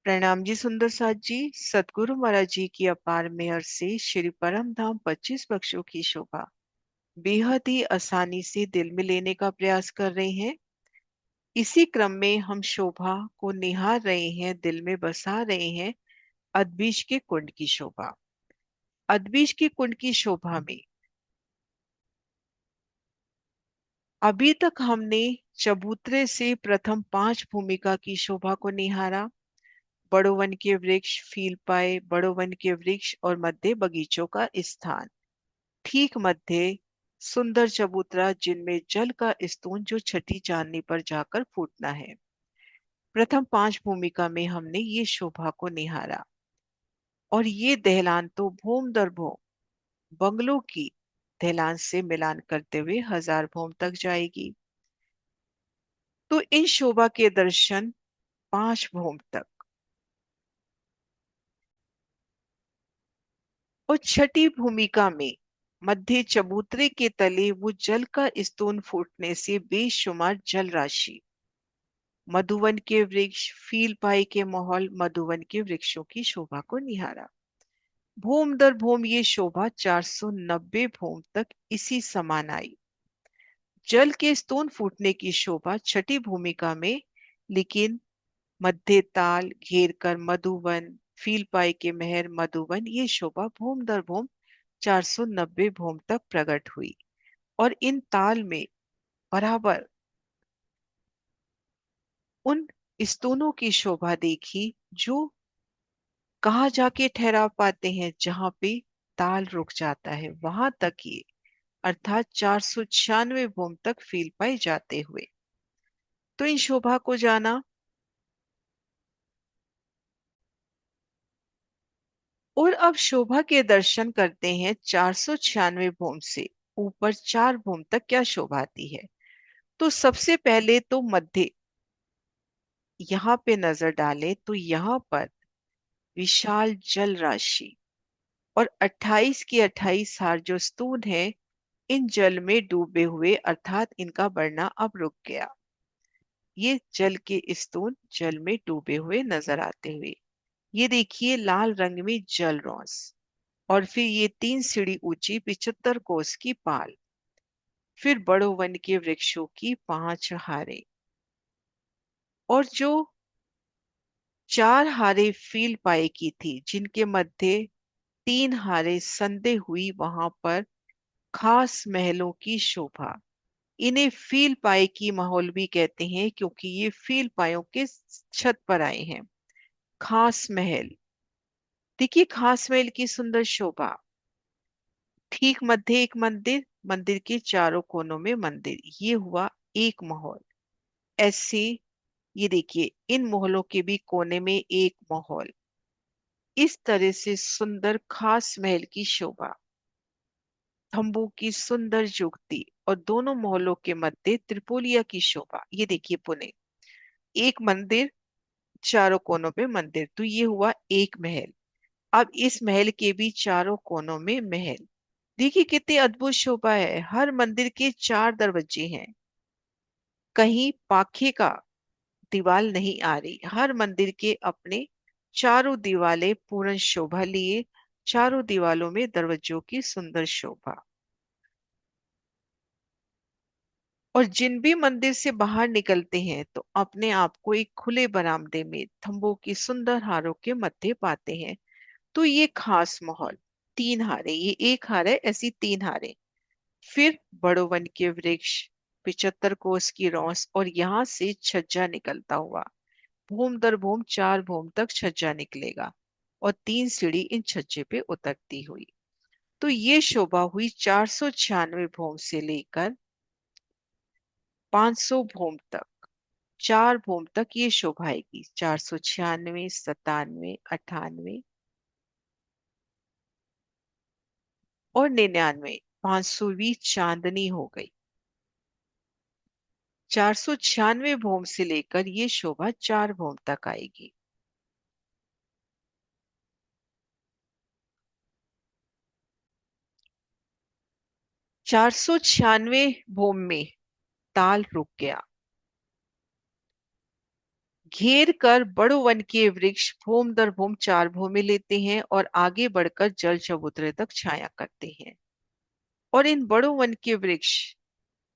प्रणाम जी सुंदर साथ जी। सतगुरु महाराज जी की अपार मेहर से श्री परम धाम 25 बख्शों की शोभा बेहद ही आसानी से दिल में लेने का प्रयास कर रहे हैं। इसी क्रम में हम शोभा को निहार रहे हैं, दिल में बसा रहे हैं। अदबीज के कुंड की शोभा। अदबीज के कुंड की शोभा में अभी तक हमने चबूतरे से प्रथम 5 भूमिका की शोभा को निहारा। बड़ो वन के वृक्ष, फील पाए, बड़ो वन के वृक्ष और मध्य बगीचों का स्थान। ठीक मध्य सुंदर चबूतरा जिनमें जल का स्तून जो छठी चांदनी पर जाकर फूटना है। प्रथम 5 भूमिका में हमने ये शोभा को निहारा और ये दहलान तो भूम दर भूम बंगलों की दहलान से मिलान करते हुए 1000 भूम तक जाएगी। तो इन शोभा के दर्शन 5 भूम तक और छठी भूमिका में मध्य चबूतरे के तले वो जल का स्तून फूटने से बेशुमार जल राशि। मधुवन के वृक्ष, फील पाई के माहौल, मधुवन के वृक्षों की शोभा को निहारा। भूम दर भूम ये शोभा 490 भूम तक इसी समान आई। जल के स्तून फूटने की शोभा छठी भूमिका में, लेकिन मध्य ताल घेर कर मधुवन, फील पाई के मेहर मधुवन ये शोभा भूम दर भूम 490 भूम तक प्रकट हुई। और इन ताल में बराबर उन स्तूनों की शोभा देखी जो कहाँ जाके ठहराव पाते हैं, जहां पे ताल रुक जाता है वहां तक ये, अर्थात 496 भूम तक फील पाए जाते हुए। तो इन शोभा को जाना और अब शोभा के दर्शन करते हैं 496 भूम से ऊपर 4 भूम तक क्या शोभा आती है। तो सबसे पहले तो मध्य यहाँ पे नजर डालें तो यहाँ पर विशाल जल राशि और 28 की 28 हार जो स्तून है इन जल में डूबे हुए, अर्थात इनका बढ़ना अब रुक गया। ये जल के स्तून जल में डूबे हुए नजर आते हुए। ये देखिए लाल रंग में जल रॉस और फिर ये 3 सीढ़ी ऊंची 75 कोस की पाल, फिर बड़ो वन के वृक्षों की 5 हारें और जो 4 हारें फील पाए की थी, जिनके मध्य 3 हारें संधे हुई, वहां पर खास महलों की शोभा। इन्हें फील पाए की माहौल भी कहते हैं क्योंकि ये फील पायों के छत पर आए हैं। खास महल, देखिए खास महल की सुंदर शोभा। ठीक मध्य एक मंदिर, मंदिर के चारों कोनों में मंदिर, ये हुआ एक माहौल। ऐसे ये देखिए इन महलों के भी कोने में एक माहौल। इस तरह से सुंदर खास महल की शोभा, तंबू की सुंदर जुगती और दोनों महलों के मध्य त्रिपोलिया की शोभा। ये देखिए पुणे एक मंदिर, चारों कोनों पे मंदिर, तो ये हुआ एक महल। अब इस महल के भी चारों कोनों में महल। देखिए कितनी अद्भुत शोभा है। हर मंदिर के 4 दरवाजे हैं, कहीं पाखे का दीवाल नहीं आ रही। हर मंदिर के अपने चारों दीवालें पूर्ण शोभा लिए, चारों दीवालों में दरवाजों की सुंदर शोभा। और जिन भी मंदिर से बाहर निकलते हैं तो अपने आप को एक खुले बरामदे में थंबों की सुंदर हारों के मध्य पाते हैं। तो ये खास माहौल। 3 हारे, ये एक हार है, ऐसी 3 हारे। फिर बड़ो वन के वृक्ष, 75 कोस की रौस और यहाँ से छज्जा निकलता हुआ भूम दर भूम 4 भूम तक छज्जा निकलेगा और 3 सीढ़ी इन छज्जे पे उतरती हुई। तो ये शोभा हुई 496 भूम से लेकर 500 भूम तक। 4 भूम तक ये शोभा आएगी, 496, 97, 98 और 99। 500वीं चांदनी हो गई। 496 भूम से लेकर ये शोभा 4 भूम तक आएगी। चार सौ छियानवे भूम में ताल रुक गया, घेर कर बड़ो वन के वृक्ष भूम दर भूम चार भूमि लेते हैं और आगे बढ़कर जल चबूतरे तक छाया करते हैं। और इन बड़ो वन के वृक्ष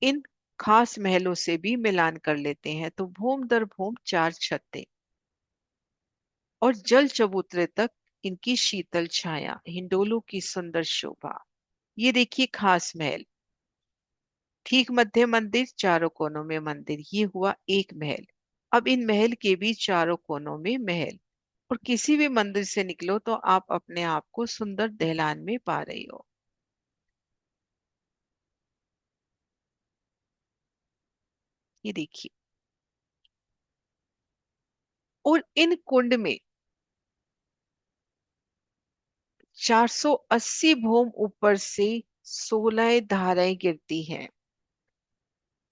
इन खास महलों से भी मिलान कर लेते हैं, तो भूम दर भूम चार छतें और जल चबूतरे तक इनकी शीतल छाया, हिंडोलों की सुंदर शोभा। ये देखिए खास महल, ठीक मध्य मंदिर, चारों कोनों में मंदिर, ये हुआ एक महल। अब इन महल के भी चारों कोनों में महल, और किसी भी मंदिर से निकलो तो आप अपने आप को सुंदर दहलान में पा रही हो। ये देखिए, और इन कुंड में 480 भूम ऊपर से 16 धाराएं गिरती हैं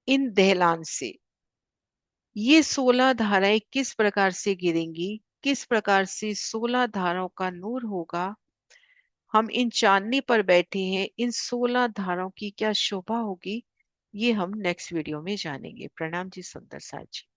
इन दहलान से। ये 16 धाराएं किस प्रकार से गिरेंगी, किस प्रकार से 16 धाराओं का नूर होगा, हम इन चांदनी पर बैठे हैं, इन 16 धाराओं की क्या शोभा होगी, ये हम नेक्स्ट वीडियो में जानेंगे। प्रणाम जी सुंदर साथ जी।